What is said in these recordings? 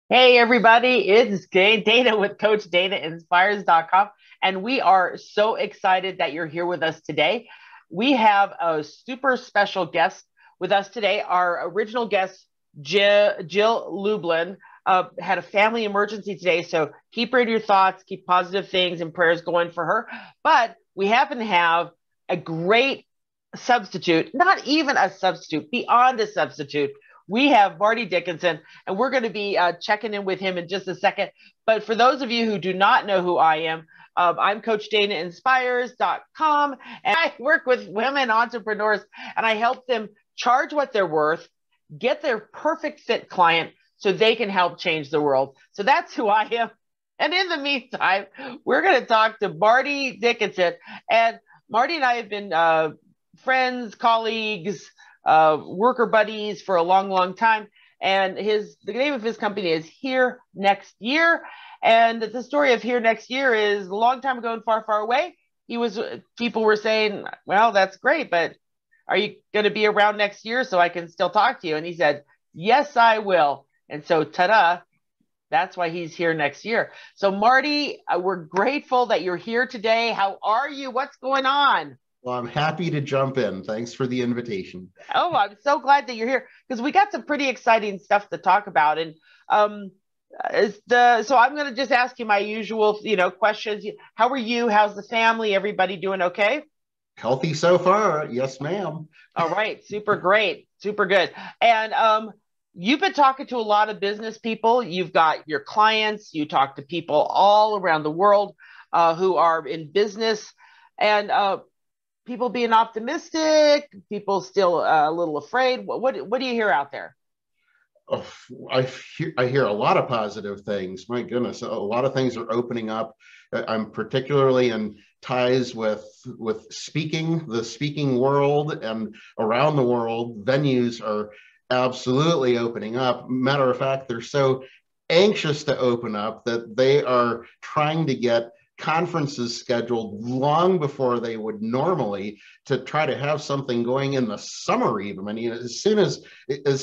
Hey everybody, it's Dana with CoachDanaInspires.com, and we are so excited that you're here with us today. We have a super special guest with us today. Our original guest, Jill Lublin, had a family emergency today, so keep her in your thoughts, keep positive things and prayers going for her. But we happen to have a great substitute, not even a substitute, beyond a substitute. We have Marty Dickinson, and we're going to be checking in with him in just a second. But for those of you who do not know who I am, I'm CoachDanaInspires.com, and I work with women entrepreneurs, and I help them charge what they're worth, get their perfect fit client so they can help change the world. So that's who I am. And in the meantime, we're going to talk to Marty Dickinson. And Marty and I have been friends, colleagues, worker buddies for a long, long time. And the name of his company is Here Next Year. And the story of Here Next Year is a long time ago and far, far away. People were saying, well, that's great, but are you going to be around next year so I can still talk to you? And he said, yes, I will. And so, ta-da, that's why he's here next year. So, Marty, we're grateful that you're here today. How are you? What's going on? Well, I'm happy to jump in. Thanks for the invitation. Oh, I'm so glad that you're here because we got some pretty exciting stuff to talk about. And um, so I'm going to just ask you my usual, questions. How are you? How's the family? Everybody doing okay? Healthy so far. Yes, ma'am. All right, super great, super good. And you've been talking to a lot of business people. You've got your clients. You talk to people all around the world who are in business, and people being optimistic, people still a little afraid. What do you hear out there? Oh, I hear a lot of positive things. My goodness, a lot of things are opening up. I'm particularly in ties with speaking, the speaking world, and around the world, venues are absolutely opening up. Matter of fact, they're so anxious to open up that they are trying to get conferences scheduled long before they would normally to try to have something going in the summer even. I mean, as soon as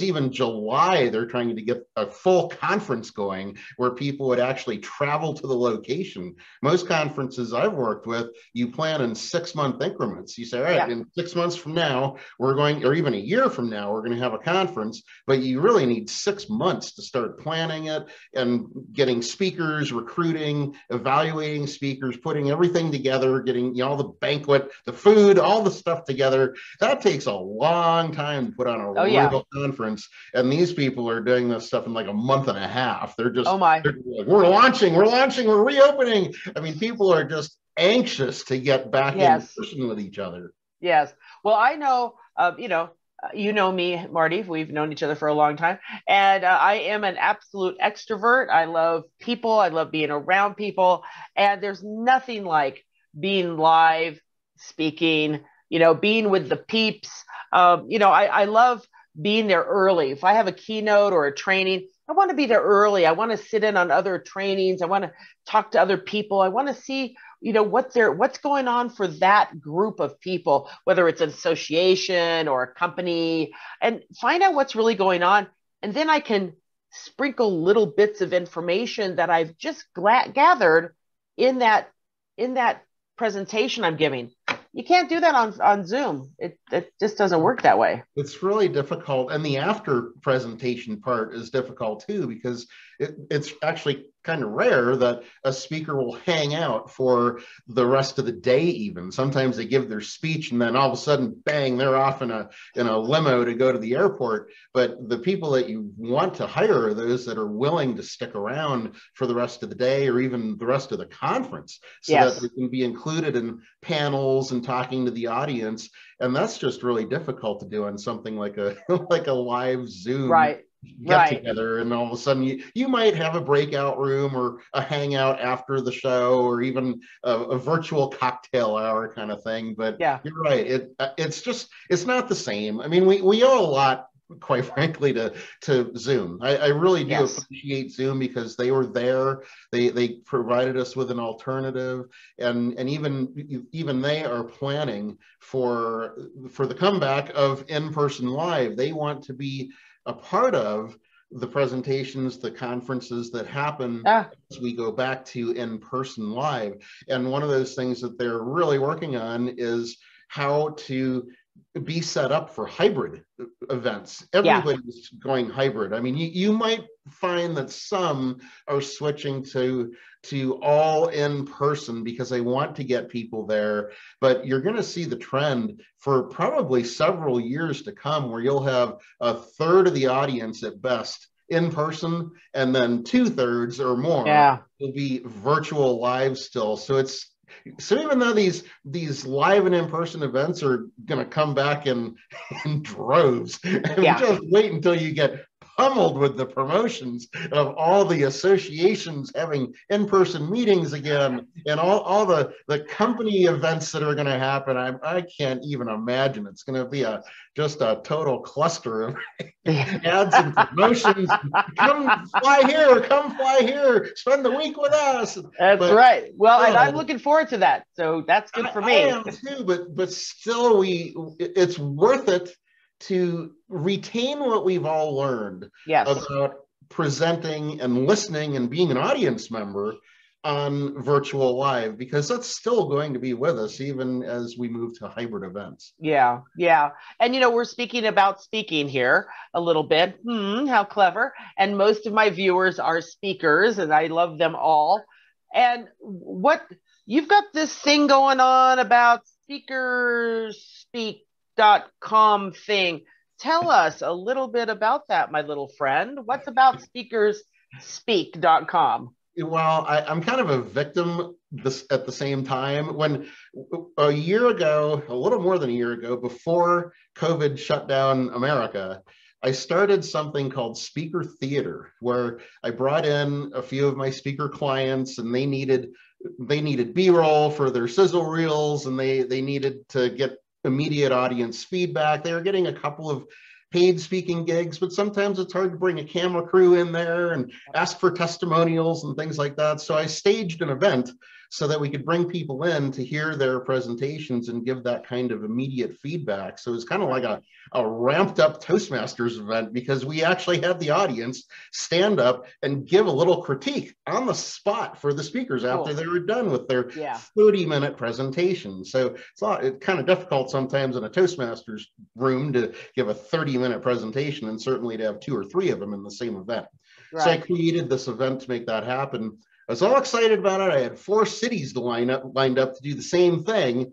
even July, they're trying to get a full conference going where people would actually travel to the location. Most conferences I've worked with, you plan in 6-month increments. You say, all right, Yeah. in 6 months from now, we're going, or even a year from now, we're going to have a conference, but you really need 6 months to start planning it and getting speakers, recruiting, evaluating speakers, putting everything together, getting all the banquet, the food, all the stuff together. That takes a long time to put on a Oh yeah. real conference. And these people are doing this stuff in like a month and a half. Oh my. They're like, we're reopening. I mean, people are just anxious to get back in Yes. person with each other. Yes. Well, I know, you know me, Marty. We've known each other for a long time. And I am an absolute extrovert. I love people. I love being around people. And there's nothing like being live, speaking, being with the peeps. I love being there early. If I have a keynote or a training, I want to be there early. I want to sit in on other trainings. I want to talk to other people. I want to see what's going on for that group of people, whether it's an association or a company, and find out what's really going on. And then I can sprinkle little bits of information that I've just gathered in that presentation I'm giving. You can't do that on Zoom. It just doesn't work that way. It's really difficult. And the after presentation part is difficult too, because it's actually kind of rare that a speaker will hang out for the rest of the day even. Sometimes they give their speech and then all of a sudden, bang, they're off in a limo to go to the airport. But the people that you want to hire are those that are willing to stick around for the rest of the day or even the rest of the conference so that they Yes. can be included in panels and talking to the audience. And that's just really difficult to do on something like a like a live Zoom Right. get Right. together. And all of a sudden you might have a breakout room or a hangout after the show or even a virtual cocktail hour kind of thing. But Yeah. you're right, it's not the same. I mean, we owe a lot, quite frankly, to Zoom. I really do Yes. appreciate Zoom because they were there. They provided us with an alternative, and even they are planning for the comeback of in-person live. They want to be a part of the presentations, the conferences that happen Ah, as we go back to in-person live. And one of those things that they're really working on is how to be set up for hybrid events. yeah, Everybody's going hybrid. I mean, you might find that some are switching to all in person because they want to get people there, but you're going to see the trend for probably several years to come where you'll have a third of the audience at best in person, and then 2/3 or more yeah, will be virtual live still. So even though these live and in-person events are going to come back in droves, I mean, yeah. just wait until you get pummeled with the promotions of all the associations having in-person meetings again, and all the company events that are going to happen. I can't even imagine. It's going to be just a total cluster of ads and promotions. Come fly here, spend the week with us. That's But right. Well, and I'm still, looking forward to that. So that's good for I me. am too, but still, it's worth it to retain what we've all learned Yes. about presenting and listening and being an audience member on virtual live, because that's still going to be with us even as we move to hybrid events. Yeah, yeah. And we're speaking about speaking here a little bit. How clever. And most of my viewers are speakers, and I love them all. And what you've got this thing going on about speakerspeak.com thing. Tell us a little bit about that, my little friend. What's about speakerspeak.com? Well, I'm kind of a victim this at the same time. When a year ago, a little more than a year ago, before COVID shut down America, I started something called Speaker Theater, where I brought in a few of my speaker clients, and they needed B-roll for their sizzle reels, and they needed to get immediate audience feedback. They were getting a couple of paid speaking gigs, but sometimes it's hard to bring a camera crew in there and ask for testimonials and things like that. So I staged an event so that we could bring people in to hear their presentations and give that kind of immediate feedback. So it's kind of like a ramped up Toastmasters event, because we actually had the audience stand up and give a little critique on the spot for the speakers after they were done with their Yeah. 30-minute presentation. So it's kind of difficult sometimes in a Toastmasters room to give a 30-minute presentation, and certainly to have 2 or 3 of them in the same event. Right. So I created this event to make that happen. I was all excited about it. I had 4 cities lined up to do the same thing,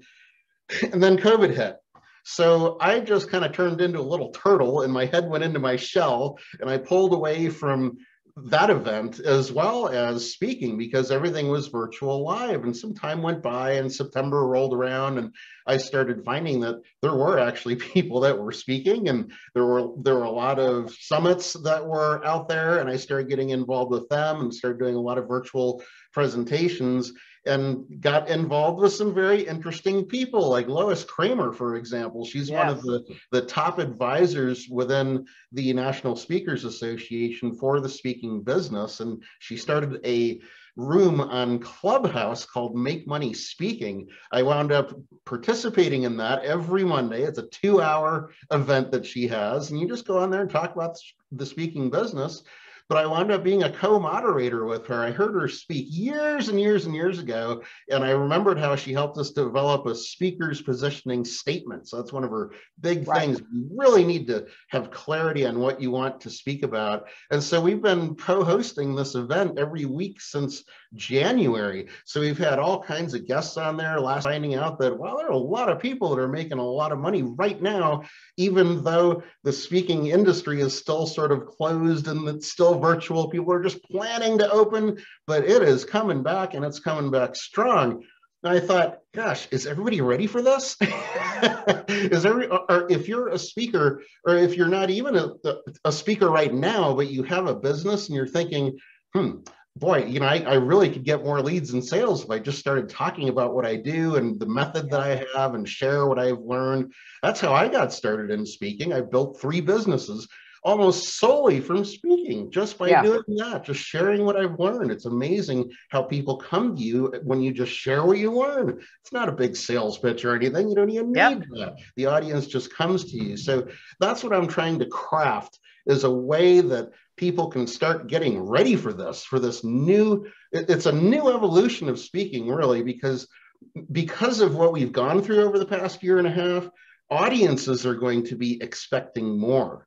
and then COVID hit. So I just kind of turned into a little turtle, and my head went into my shell, and I pulled away from that event as well as speaking, because everything was virtual live. And some time went by, and September rolled around, and I started finding that there were actually people that were speaking, and there were a lot of summits that were out there, and I started getting involved with them and started doing a lot of virtual presentations, and got involved with some very interesting people, like Lois Kramer, for example. She's one of the top advisors within the National Speakers Association for the speaking business. And she started a room on Clubhouse called Make Money Speaking. I wound up participating in that every Monday. It's a 2-hour event that she has, and you just go on there and talk about the speaking business. But I wound up being a co-moderator with her. I heard her speak years and years and years ago, and I remembered how she helped us develop a speaker's positioning statement. So that's one of her big things. You really need to have clarity on what you want to speak about. And so we've been co-hosting this event every week since January. So we've had all kinds of guests on there. Last finding out that, well, there are a lot of people that are making a lot of money right now, even though the speaking industry is still sort of closed and it's still virtual. People are just planning to open, but it is coming back, and it's coming back strong. And I thought, gosh, is everybody ready for this? Or if you're a speaker, or if you're not even a speaker right now, but you have a business and you're thinking, boy, I really could get more leads and sales if I just started talking about what I do and the method that I have and share what I've learned. That's how I got started in speaking. I built 3 businesses almost solely from speaking, just by doing that, just sharing what I've learned. It's amazing how people come to you when you just share what you learn. It's not a big sales pitch or anything. You don't even need that. The audience just comes to you. So that's what I'm trying to craft, is a way that people can start getting ready for this new, it's a new evolution of speaking, really, because of what we've gone through over the past year and a half. Audiences are going to be expecting more.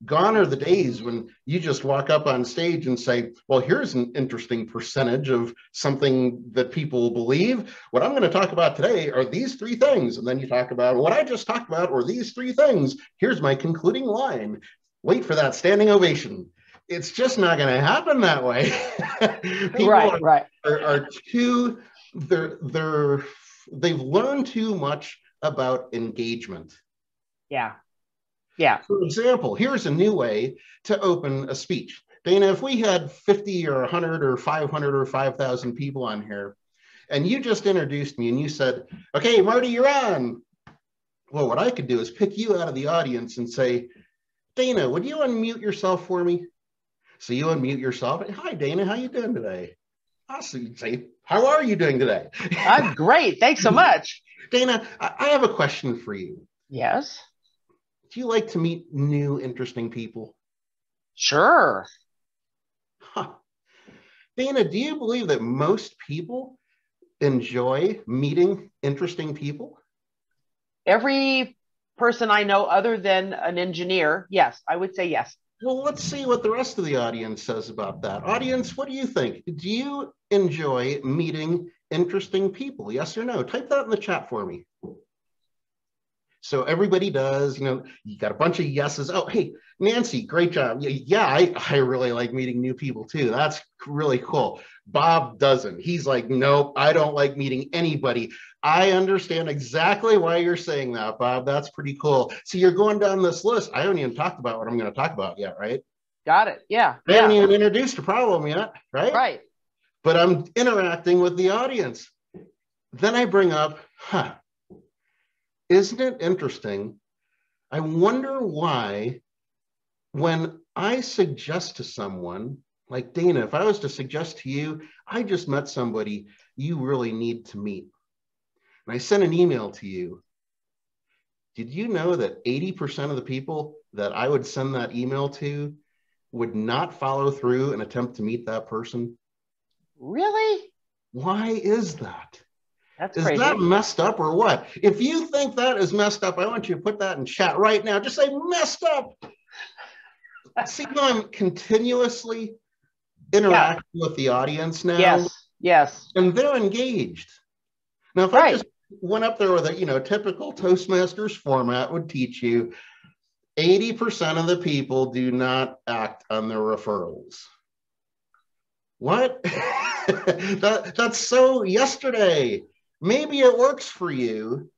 Gone are the days when you just walk up on stage and say, well, here's an interesting percentage of something that people believe. What I'm going to talk about today are these three things. And then you talk about what I just talked about or these three things. Here's my concluding line. Wait for that standing ovation. It's just not going to happen that way. People are too, they've learned too much about engagement. Yeah. Yeah. For example, here's a new way to open a speech. Dana, if we had 50 or 100 or 500 or 5,000 people on here, and you just introduced me and you said, okay, Marty, you're on. Well, what I could do is pick you out of the audience and say, Dana, would you unmute yourself for me? So you unmute yourself. Hi, Dana, how you doing today? Awesome. You'd say, how are you doing today? I'm great. Thanks so much. Dana, I have a question for you. Yes. Do you like to meet new, interesting people? Sure. Huh. Dana, do you believe that most people enjoy meeting interesting people? Every person I know other than an engineer, yes, I would say yes. Well, let's see what the rest of the audience says about that. Audience, what do you think? Do you enjoy meeting interesting people? Yes or no? Type that in the chat for me. So everybody does, you got a bunch of yeses. Oh, hey, Nancy, great job. Yeah, I really like meeting new people too. That's really cool. Bob doesn't. He's like, nope, I don't like meeting anybody. I understand exactly why you're saying that, Bob. That's pretty cool. So you're going down this list. I haven't even talked about what I'm going to talk about yet, right? Got it. Yeah. I haven't even introduced the problem yet, right? Right. But I'm interacting with the audience. Then I bring up, isn't it interesting? I wonder why when I suggest to someone, like Dana, if I was to suggest to you, I just met somebody you really need to meet. And I sent an email to you. Did you know that 80% of the people that I would send that email to would not follow through and attempt to meet that person? Really? Why is that? That's Is crazy. that messed up or what? If you think that is messed up, I want you to put that in chat right now. Just say messed up. See how I'm continuously interacting with the audience now? Yes, yes. And they're engaged. Now, if I just went up there with a typical Toastmasters format would teach you, 80% of the people do not act on their referrals. What? That's so yesterday. Maybe it works for you,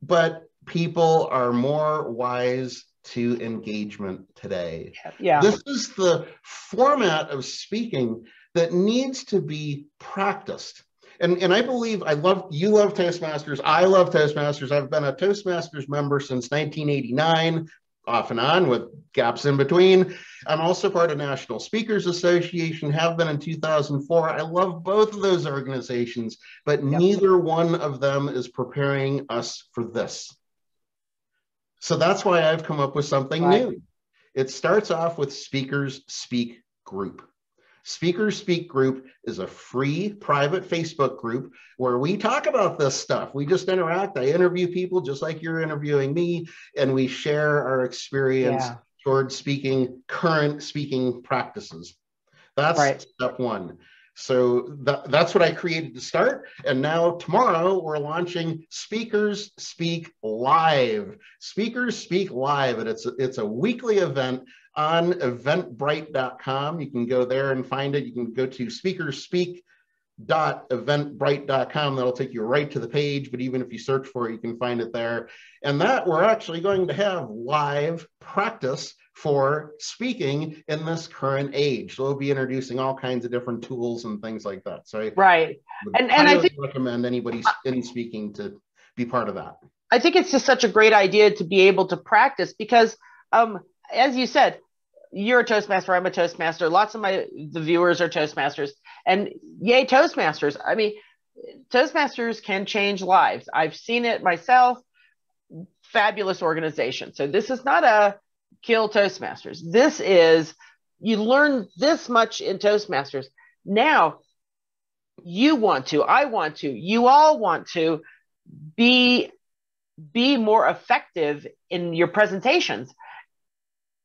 but people are more wise to engagement today. Yeah. This is the format of speaking that needs to be practiced. And I believe you love Toastmasters. I love Toastmasters. I've been a Toastmasters member since 1989, off and on with gaps in between. I'm also part of National Speakers Association, have been in 2004. I love both of those organizations, but neither one of them is preparing us for this. So that's why I've come up with something new. It starts off with Speakers Speak Group. Speakers Speak Group is a free private Facebook group where we talk about this stuff. We just interact. I interview people just like you're interviewing me, and we share our experience towards current speaking practices. That's step one. So that's what I created to start. And now tomorrow we're launching Speakers Speak Live. Speakers Speak Live, and it's a weekly event on eventbrite.com. You can go there and find it. You can go to speakerspeak.eventbrite.com. That'll take you right to the page, but even if you search for it, you can find it there. And that we're actually going to have live practice for speaking in this current age. So we'll be introducing all kinds of different tools and things like that. So I I think recommend any speaking to be part of that. I think it's just such a great idea to be able to practice because as you said, you're a Toastmaster, I'm a Toastmaster. Lots of the viewers are Toastmasters, and yay, Toastmasters. I mean, Toastmasters can change lives. I've seen it myself. Fabulous organization. So this is not a kill Toastmasters. This is, you learn this much in Toastmasters. Now, you want to, I want to, you all want to be more effective in your presentations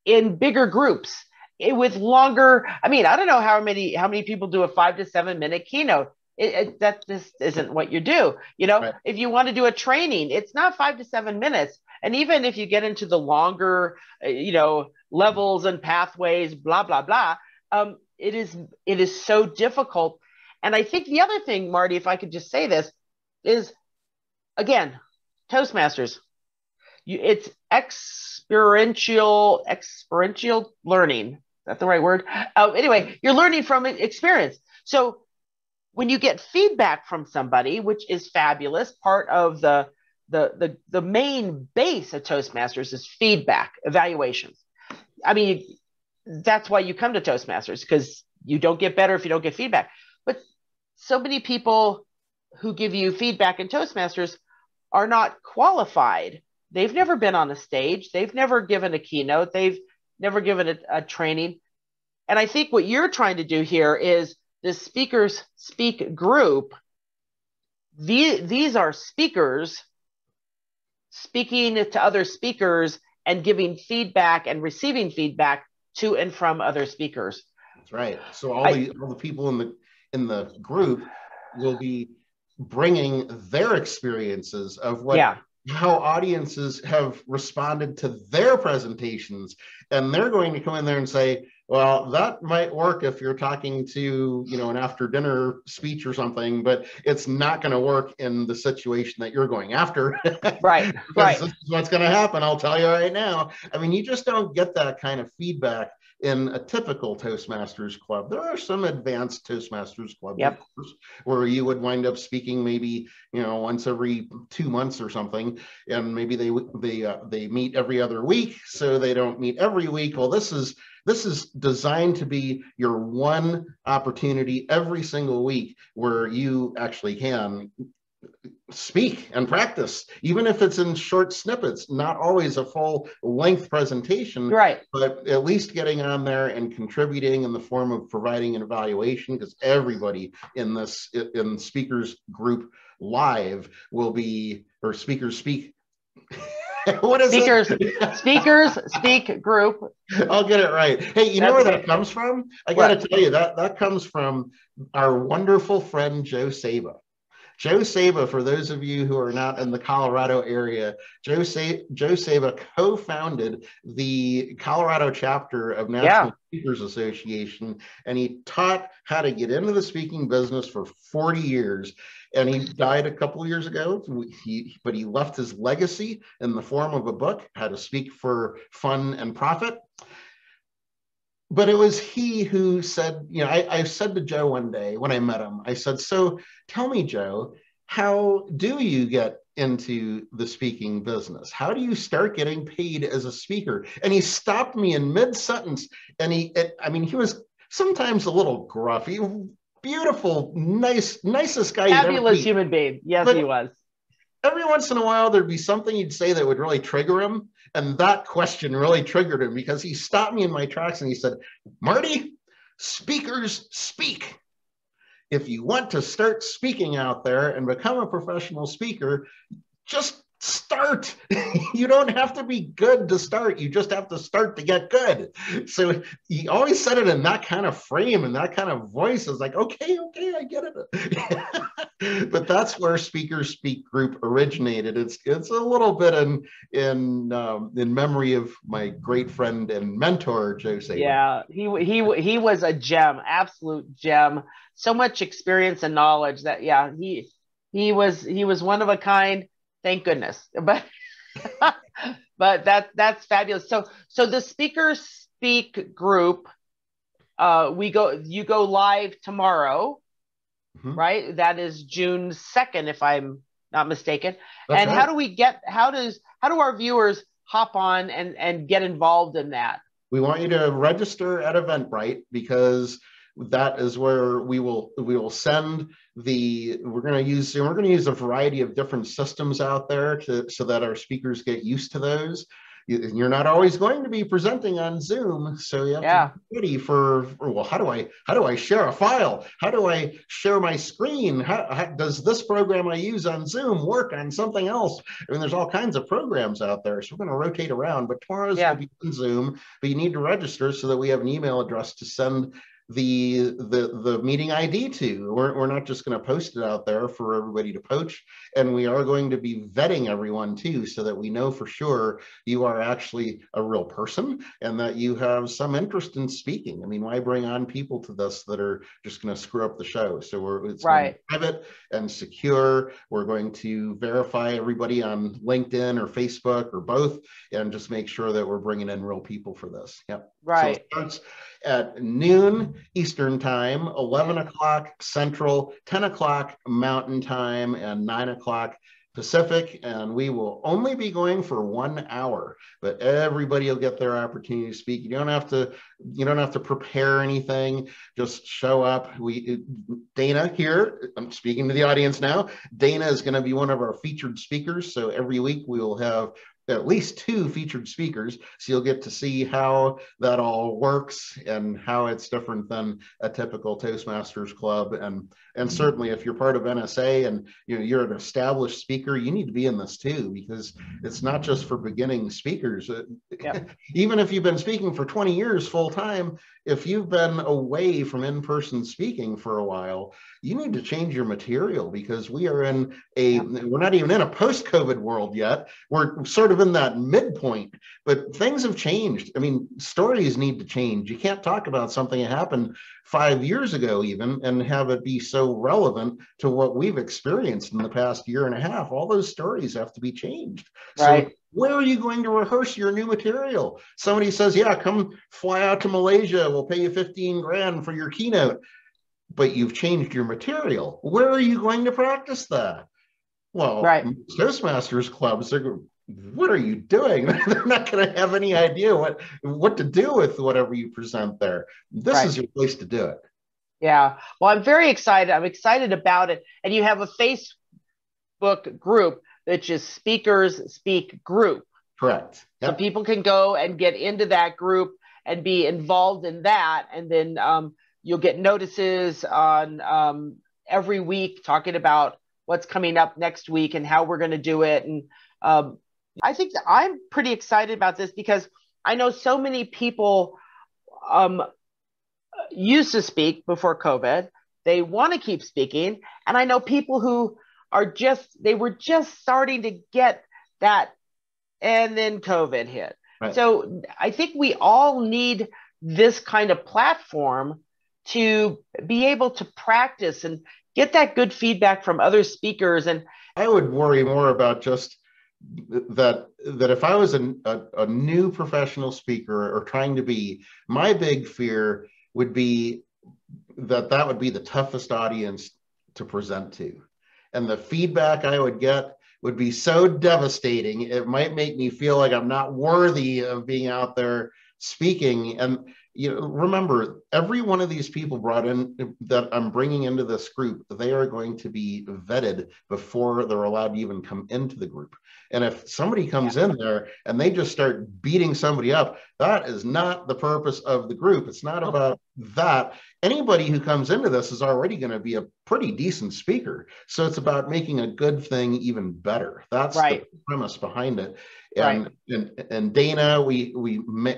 in bigger groups with longer. I mean, I don't know how many people do a 5 to 7 minute keynote. That this isn't what you do. Right. If you want to do a training, it's not 5 to 7 minutes. And even if you get into the longer, levels and pathways, blah, blah, blah, it is so difficult. And I think the other thing, Marty, if I could just say this, is, again, Toastmasters, it's experiential learning. Is that the right word? Anyway, you're learning from experience. So when you get feedback from somebody, which is fabulous, part of the main base of Toastmasters is feedback, evaluations. I mean, that's why you come to Toastmasters, because you don't get better if you don't get feedback. But so many people who give you feedback in Toastmasters are not qualified. They've never been on a stage. They've never given a keynote. They've never given a training. And I think what you're trying to do here is this Speakers Speak group. These are speakers speaking to other speakers and giving feedback and receiving feedback to and from other speakers. That's right. So all the people in the group will be bringing their experiences of how audiences have responded to their presentations, and they're going to come in there and say, well, that might work if you're talking to, an after dinner speech or something, but it's not going to work in the situation that you're going after. Right. This is what's going to happen. I'll tell you right now. I mean, you just don't get that kind of feedback in a typical Toastmasters club. There are some advanced Toastmasters clubs, of course, where you would wind up speaking maybe, once every 2 months or something, and maybe they meet every other week, so they don't meet every week. Well, this is designed to be your one opportunity every single week where you actually can speak and practice, even if it's in short snippets, not always a full length presentation, right? But at least getting on there and contributing in the form of providing an evaluation, because everybody in speakers group live will be, or speakers speak. What is Speakers Speak group. I'll get it right. Hey, you know where that comes from? I got to tell you, that comes from our wonderful friend Joe Saba. Joe Saba, for those of you who are not in the Colorado area, Joe Saba co-founded the Colorado chapter of National Speakers Association, and he taught how to get into the speaking business for 40 years. And he died a couple of years ago, but he left his legacy in the form of a book, How to Speak for Fun and Profit. But it was he who said, I said to Joe one day when I met him, I said, so tell me, Joe, how do you get into the speaking business? How do you start getting paid as a speaker? And he stopped me in mid-sentence, and he was sometimes a little gruff. Beautiful, nicest guy. Fabulous human being. Yes, he was. Every once in a while, there'd be something he'd say that would really trigger him. And that question really triggered him, because he stopped me in my tracks and he said, Marty, speakers speak. If you want to start speaking out there and become a professional speaker, just start. You don't have to be good to start. You just have to start to get good. So he always said it in that kind of frame and that kind of voice. Is like, okay, I get it. But that's where Speakers Speak Group originated. It's a little bit in memory of my great friend and mentor, Joe Saba. Yeah, he was a gem, absolute gem. So much experience and knowledge that he was one of a kind. Thank goodness. But that's fabulous. So the Speakers Speak group, you go live tomorrow, right? That is June 2nd, if I'm not mistaken. That's and right. How do our viewers hop on and get involved in that? We want you to register at Eventbrite, because that is where we will send we're going to use a variety of different systems out there so that our speakers get used to those. you're not always going to be presenting on Zoom, so you have to Yeah. be ready for, well, how do I share a file? How do I share my screen? How does this program I use on Zoom work on something else? I mean, there's all kinds of programs out there, so we're going to rotate around. But tomorrow's going to be on Zoom, but you need to register so that we have an email address to send the meeting ID to. We're not just going to post it out there for everybody to poach, and we are going to be vetting everyone too, so that we know for sure you are actually a real person and that you have some interest in speaking. I mean, why bring on people to this that are just going to screw up the show? So it's going to be private and secure. We're going to verify everybody on LinkedIn or Facebook or both, and just make sure that we're bringing in real people for this. Yep. So it starts at noon Eastern time, 11 o'clock Central, 10 o'clock Mountain time, and 9 o'clock Pacific, and we will only be going for 1 hour, but everybody will get their opportunity to speak. You don't have to prepare anything. Just show up. Dana here, I'm speaking to the audience now. Dana is going to be one of our featured speakers. So every week we will have at least 2 featured speakers, so you'll get to see how that all works and how it's different than a typical Toastmasters club. And certainly if you're part of NSA and you're an established speaker, you need to be in this too, because it's not just for beginning speakers. Even if you've been speaking for 20 years full time, if you've been away from in-person speaking for a while, you need to change your material, because we are in we're not even in a post-COVID world yet. We're sort of in that midpoint, but things have changed. I mean, stories need to change. You can't talk about something that happened 5 years ago even and have it be so relevant to what we've experienced in the past year and a half. All those stories have to be changed. So where are you going to rehearse your new material? Somebody says, yeah, come fly out to Malaysia. We'll pay you 15 grand for your keynote. But you've changed your material. Where are you going to practice that? Well, Toastmasters clubs, what are you doing? They're not going to have any idea what to do with whatever you present there. This is your place to do it. Yeah. Well, I'm very excited. I'm excited about it. And you have a Facebook group which is Speakers Speak Group. Correct. Yep. So people can go and get into that group and be involved in that. And then you'll get notices on every week talking about what's coming up next week and how we're going to do it. And I think that I'm pretty excited about this, because I know so many people used to speak before COVID. They want to keep speaking. And I know people who they were just starting to get that, and then COVID hit. So I think we all need this kind of platform to be able to practice and get that good feedback from other speakers. And I would worry more about just that if I was a new professional speaker or trying to be, my big fear would be that would be the toughest audience to present to. And the feedback I would get would be so devastating. It might make me feel like I'm not worthy of being out there speaking. And remember, every one of these people brought in that I'm bringing into this group, they are going to be vetted before they're allowed to even come into the group. And if somebody comes in there and they just start beating somebody up, that is not the purpose of the group. It's not about that. Anybody who comes into this is already going to be a pretty decent speaker. So it's about making a good thing even better. That's the premise behind it. And Dana,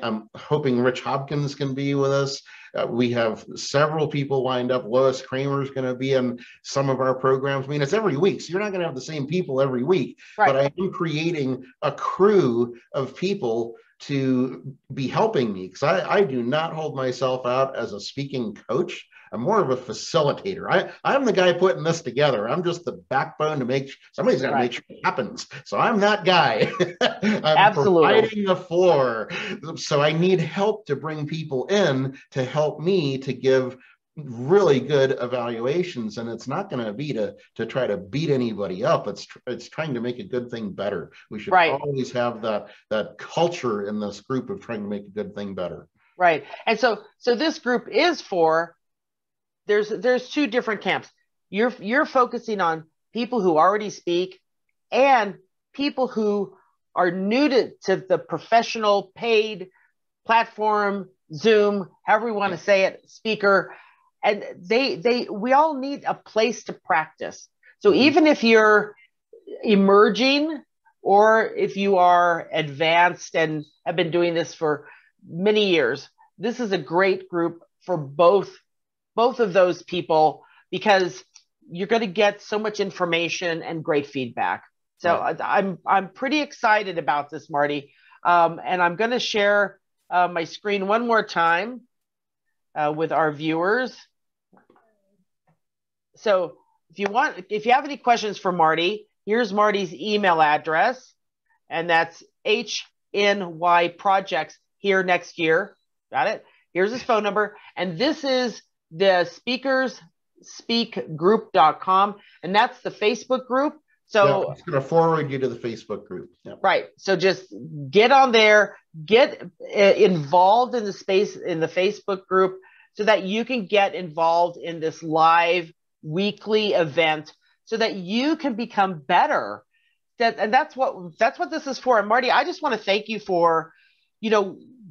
I'm hoping Rich Hopkins can be with us. We have several people lined up. Lois Kramer is going to be in some of our programs. I mean, it's every week, so you're not going to have the same people every week. But I am creating a crew of people to be helping me, because I do not hold myself out as a speaking coach. I'm more of a facilitator. I'm the guy putting this together. I'm just the backbone to make somebody's got to make sure it happens. So I'm that guy. I'm providing the floor. So I need help to bring people in to help me to give really good evaluations. And it's not going to be to try to beat anybody up. It's trying to make a good thing better. We should always have that culture in this group of trying to make a good thing better. Right. And so this group is for, there's 2 different camps. You're focusing on people who already speak and people who are new to the professional paid platform, Zoom, however you want to say it, speaker, and we all need a place to practice. So even if you're emerging or if you are advanced and have been doing this for many years, this is a great group for both of those people, because you're going to get so much information and great feedback. So I'm pretty excited about this, Marty. And I'm going to share my screen one more time with our viewers. So if you have any questions for Marty, here's Marty's email address, and that's HNY Projects here next year. Got it? Here's his phone number. And this is the speakerspeakgroup.com, and that's the Facebook group. So it's going to forward you to the Facebook group. Yep. Right. So just get on there, get involved in the Facebook group, so that you can get involved in this live weekly event, so that you can become better. And that's what this is for. And Marty, I just want to thank you for,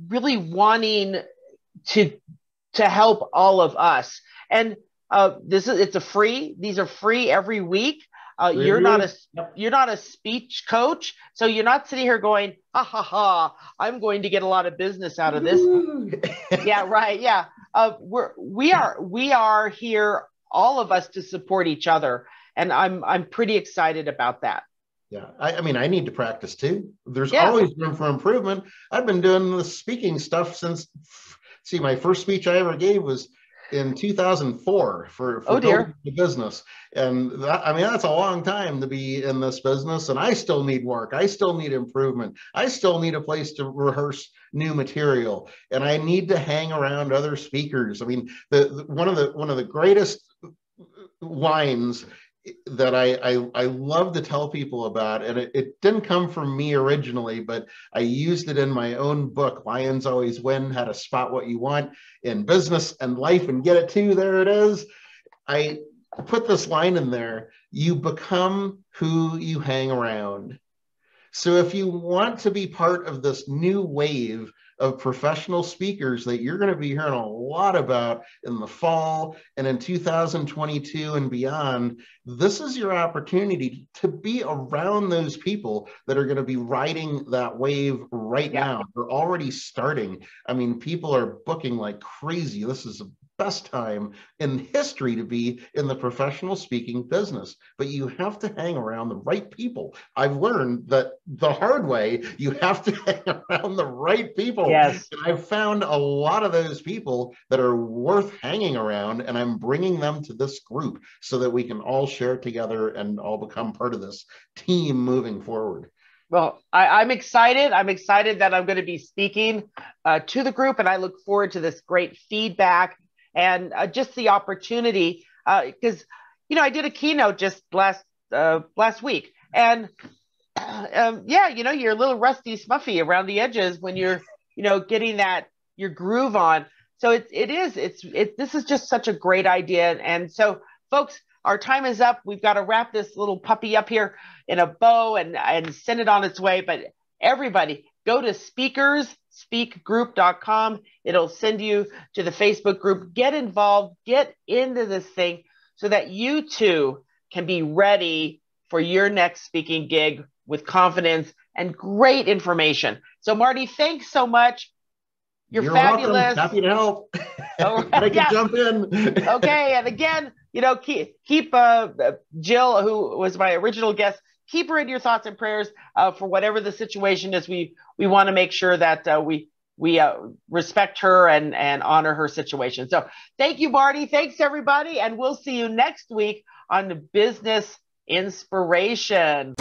really wanting to help all of us. And these are free every week. You're not a speech coach, so you're not sitting here going, ha ha ha, I'm going to get a lot of business out of this. Yeah, right. Yeah. We are here, all of us, to support each other. And I'm pretty excited about that. Yeah. I mean, I need to practice too. There's always room for improvement. I've been doing the speaking stuff since, my first speech I ever gave was in 2004 for building the business. And that's a long time to be in this business. And I still need work. I still need improvement. I still need a place to rehearse new material. And I need to hang around other speakers. I mean, one of the greatest lines that I love to tell people about, and it didn't come from me originally, but I used it in my own book, Lions Always Win, How to Spot What You Want in Business and Life and Get It Too. There it is. I put this line in there: you become who you hang around. So if you want to be part of this new wave of professional speakers that you're going to be hearing a lot about in the fall and in 2022 and beyond, this is your opportunity to be around those people that are going to be riding that wave right now. They're already starting. I mean, people are booking like crazy. This is the best time in history to be in the professional speaking business, but you have to hang around the right people. I've learned that the hard way. You have to hang around the right people. Yes. And I've found a lot of those people that are worth hanging around, and I'm bringing them to this group so that we can all share together and all become part of this team moving forward. Well, I'm excited. I'm excited that I'm going to be speaking to the group, and I look forward to this great feedback and just the opportunity, because I did a keynote just last week, and you're a little rusty, smuffy around the edges when you're getting your groove on. So this is just such a great idea, and so folks, our time is up. We've got to wrap this little puppy up here in a bow and send it on its way. But everybody, go to speakerspeakgroup.com. It'll send you to the Facebook group. Get involved, get into this thing so that you too can be ready for your next speaking gig with confidence and great information. So Marty, thanks so much. You're fabulous. Welcome. Happy to help. I can jump in. Okay. And again, keep Jill, who was my original guest, keep her in your thoughts and prayers for whatever the situation is. We want to make sure that we respect her and honor her situation. So thank you, Marty. Thanks, everybody. And we'll see you next week on the Business Inspiration.